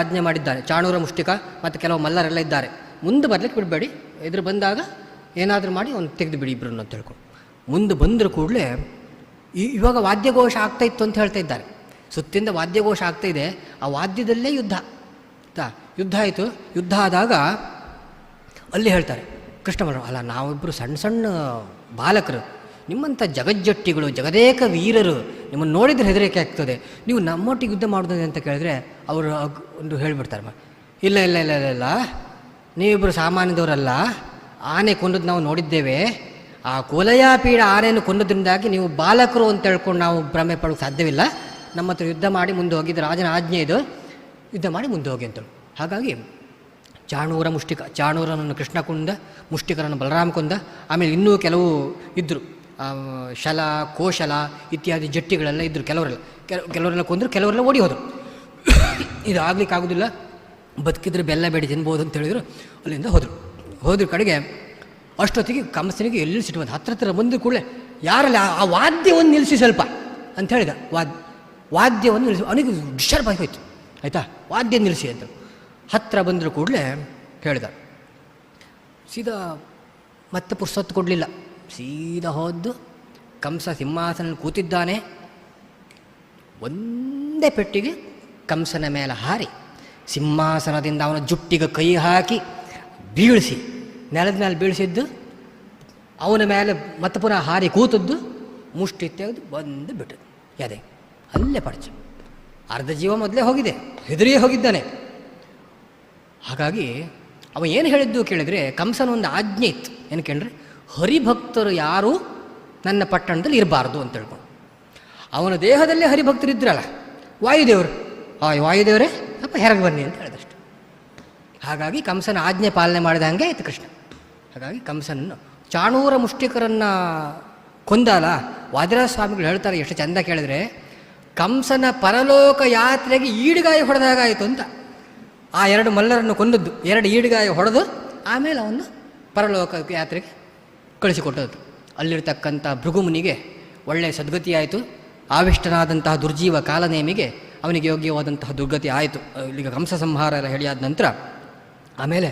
ಆಜ್ಞೆ ಮಾಡಿದ್ದಾನೆ. ಚಾಣೂರ, ಮುಷ್ಟಿಕ ಮತ್ತು ಕೆಲವು ಮಲ್ಲರೆಲ್ಲ ಇದ್ದಾರೆ. ಮುಂದೆ ಬರಲಿಕ್ಕೆ ಬಿಡಬೇಡಿ, ಎದುರು ಬಂದಾಗ ಏನಾದರೂ ಮಾಡಿ ಅವ್ನು ತೆಗೆದು ಬಿಡಿ ಇಬ್ಬರನ್ನು ಅಂತ ಹೇಳ್ಕೊಂಡು. ಮುಂದೆ ಬಂದರೂ ಕೂಡಲೇ ಇವಾಗ ವಾದ್ಯಘೋಷ ಆಗ್ತಾಯಿತ್ತು ಅಂತ ಹೇಳ್ತಾ ಇದ್ದಾರೆ. ಸುತ್ತಿಂದ ವಾದ್ಯಘೋಷ ಆಗ್ತಾಯಿದೆ. ಆ ವಾದ್ಯದಲ್ಲೇ ಯುದ್ಧ ಯುದ್ಧ ಆಯಿತು. ಯುದ್ಧ ಆದಾಗ ಅಲ್ಲಿ ಹೇಳ್ತಾರೆ ಕೃಷ್ಣ ಬಲರಾಮ, ಅಲ್ಲ ನಾವಿಬ್ಬರು ಸಣ್ಣ ಸಣ್ಣ ಬಾಲಕರು, ನಿಮ್ಮಂಥ ಜಗಜ್ಜಟ್ಟಿಗಳು, ಜಗದೇಕ ವೀರರು, ನಿಮ್ಮನ್ನು ನೋಡಿದರೆ ಹೆದರಿಕೆ ಆಗ್ತದೆ, ನೀವು ನಮ್ಮೊಟ್ಟಿಗೆ ಯುದ್ಧ ಮಾಡೋದು ಅಂತ ಕೇಳಿದ್ರೆ ಅವರು ಒಂದು ಹೇಳಿಬಿಡ್ತಾರೆ, ಇಲ್ಲ ಇಲ್ಲ ಇಲ್ಲ ಇಲ್ಲ ಇಲ್ಲ, ನೀವಿಬ್ಬರು ಸಾಮಾನ್ಯದವರಲ್ಲ, ಆನೆ ಕೊಂದದ್ದು ನಾವು ನೋಡಿದ್ದೇವೆ, ಆ ಕೋಲಯಾಪೀಡ ಆನೆಯನ್ನು ಕೊಂದದ್ರಿಂದಾಗಿ ನೀವು ಬಾಲಕರು ಅಂತ ಹೇಳ್ಕೊಂಡು ನಾವು ಭ್ರಮೆ ಪಡೋಕ್ಕೆ ಸಾಧ್ಯವಿಲ್ಲ, ನಮ್ಮ ಹತ್ರ ಯುದ್ಧ ಮಾಡಿ ಮುಂದೆ ಹೋಗಿದ್ದು ರಾಜನ ಆಜ್ಞೆ ಇದು, ಯುದ್ಧ ಮಾಡಿ ಮುಂದೆ ಹೋಗಿ ಅಂತೇಳಿ. ಹಾಗಾಗಿ ಚಾಣೂರ, ಮುಷ್ಟಿಕ, ಚಾಣೂರನನ್ನು ಕೃಷ್ಣ ಕೊಂದ, ಮುಷ್ಟಿಕರನ್ನು ಬಲರಾಮ ಕೊಂದ. ಆಮೇಲೆ ಇನ್ನೂ ಕೆಲವು ಇದ್ದರು, ಶಲ, ಕೋಶಲ ಇತ್ಯಾದಿ ಜಟ್ಟಿಗಳೆಲ್ಲ ಇದ್ದರು. ಕೆಲವರೆಲ್ಲ ಕೊಂದರು, ಕೆಲವರೆಲ್ಲ ಓಡಿ ಹೋದರು. ಇದು ಆಗ್ಲಿಕ್ಕಾಗೋದಿಲ್ಲ, ಬದುಕಿದ್ರೆ ಬೆಲ್ಲ ಬೇಡಿ ತಿನ್ಬೋದು ಅಂತ ಹೇಳಿದ್ರು. ಅಲ್ಲಿಂದ ಹೋದ್ರ ಕಡೆಗೆ ಅಷ್ಟೊತ್ತಿಗೆ ಕಂಸನಿಗೆ ಎಲ್ಲಿ ಸಿಟ್ಟು ಬಂದು ಹತ್ರ ಬಂದು ಕೂಡಲೇ ಯಾರಲ್ಲಿ ಆ ವಾದ್ಯವನ್ನು ನಿಲ್ಲಿಸಿ ಸ್ವಲ್ಪ ಅಂತ ಹೇಳಿದ. ವಾದ್ಯವನ್ನು ನಿಲ್ಲಿಸಿ, ಅವನಿಗೆ ಡಿಸ್ಟರ್ಬ್ ಆಗಿ ಹೋಯ್ತು. ಆಯಿತಾ, ವಾದ್ಯ ನಿಲ್ಲಿಸಿ ಅಂತ ಹತ್ತಿರ ಬಂದರೂ ಕೂಡಲೇ ಹೇಳಿದ. ಸೀದಾ ಮತ್ತೆ ಪುರ್ಸೊತ್ತು ಕೊಡಲಿಲ್ಲ, ಸೀದಾ ಹೋದ್ದು ಕಂಸ ಸಿಂಹಾಸನ ಕೂತಿದ್ದಾನೆ. ಒಂದೇ ಪೆಟ್ಟಿಗೆ ಕಂಸನ ಮೇಲೆ ಹಾರಿ ಸಿಂಹಾಸನದಿಂದ ಅವನ ಜುಟ್ಟಿಗೆ ಕೈ ಹಾಕಿ ಬೀಳಿಸಿ, ನೆಲದ ಮೇಲೆ ಬೀಳಿಸಿದ್ದು, ಅವನ ಮೇಲೆ ಮತ್ತೆ ಪುನಃ ಹಾರಿ ಕೂತದ್ದು, ಮುಷ್ಟಿ ತೆಗೆದು ಬಂದು ಬಿಟ್ಟದ್ದು ಯಾದೆ ಅಲ್ಲೇ ಪಡಚ. ಅರ್ಧ ಜೀವ ಮೊದಲೇ ಹೋಗಿದೆ, ಹೆದರಿಯೇ ಹೋಗಿದ್ದಾನೆ. ಹಾಗಾಗಿ ಅವ ಏನು ಹೇಳಿದ್ದು ಕೇಳಿದರೆ, ಕಂಸನ ಒಂದು ಆಜ್ಞೆ ಇತ್ತು, ಏನು ಕೇಳಿದ್ರೆ ಹರಿಭಕ್ತರು ಯಾರೂ ನನ್ನ ಪಟ್ಟಣದಲ್ಲಿ ಇರಬಾರ್ದು ಅಂತ ಹೇಳ್ಕೊಂಡು. ಅವನ ದೇಹದಲ್ಲೇ ಹರಿಭಕ್ತರಿದ್ರಲ್ಲ, ವಾಯುದೇವರು, ವಾಯುದೇವರೇ ಸ್ವಲ್ಪ ಹೆರಗೆ ಬನ್ನಿ ಅಂತ ಹೇಳಿದಷ್ಟು. ಹಾಗಾಗಿ ಕಂಸನ ಆಜ್ಞೆ ಪಾಲನೆ ಮಾಡಿದ ಹಾಗೆ ಆಯಿತು ಕೃಷ್ಣ. ಹಾಗಾಗಿ ಕಂಸನನ್ನು ಚಾಣೂರ ಮುಷ್ಟಿಕರನ್ನು ಕೊಂದಲ್ಲ. ವಾದಿರಾಜ ಸ್ವಾಮಿಗಳು ಹೇಳ್ತಾರೆ, ಎಷ್ಟು ಚೆಂದ ಕೇಳಿದ್ರೆ, ಕಂಸನ ಪರಲೋಕ ಯಾತ್ರೆಗೆ ಈಡುಗಾಯಿ ಹೊಡೆದಾಗಾಯಿತು ಅಂತ. ಆ ಎರಡು ಮಲ್ಲರನ್ನು ಕೊಂದದ್ದು, ಎರಡು ಈಡುಗಾಯಿ ಹೊಡೆದು ಆಮೇಲೆ ಅವನು ಪರಲೋಕ ಯಾತ್ರೆಗೆ ಕಳಿಸಿಕೊಟ್ಟದ್ದು. ಅಲ್ಲಿರ್ತಕ್ಕಂಥ ಭೃಗುಮುನಿಗೆ ಒಳ್ಳೆಯ ಸದ್ಗತಿಯಾಯಿತು. ಆವಿಷ್ಟನಾದಂತಹ ದುರ್ಜೀವ ಕಾಲನೇಮಿಗೆ ಅವನಿಗೆ ಯೋಗ್ಯವಾದಂತಹ ದುರ್ಗತಿ ಆಯಿತು. ಇಲ್ಲಿಗ ಕಂಸ ಸಂಹಾರ ಎಲ್ಲ ಹೇಳಿಯಾದ ನಂತರ ಆಮೇಲೆ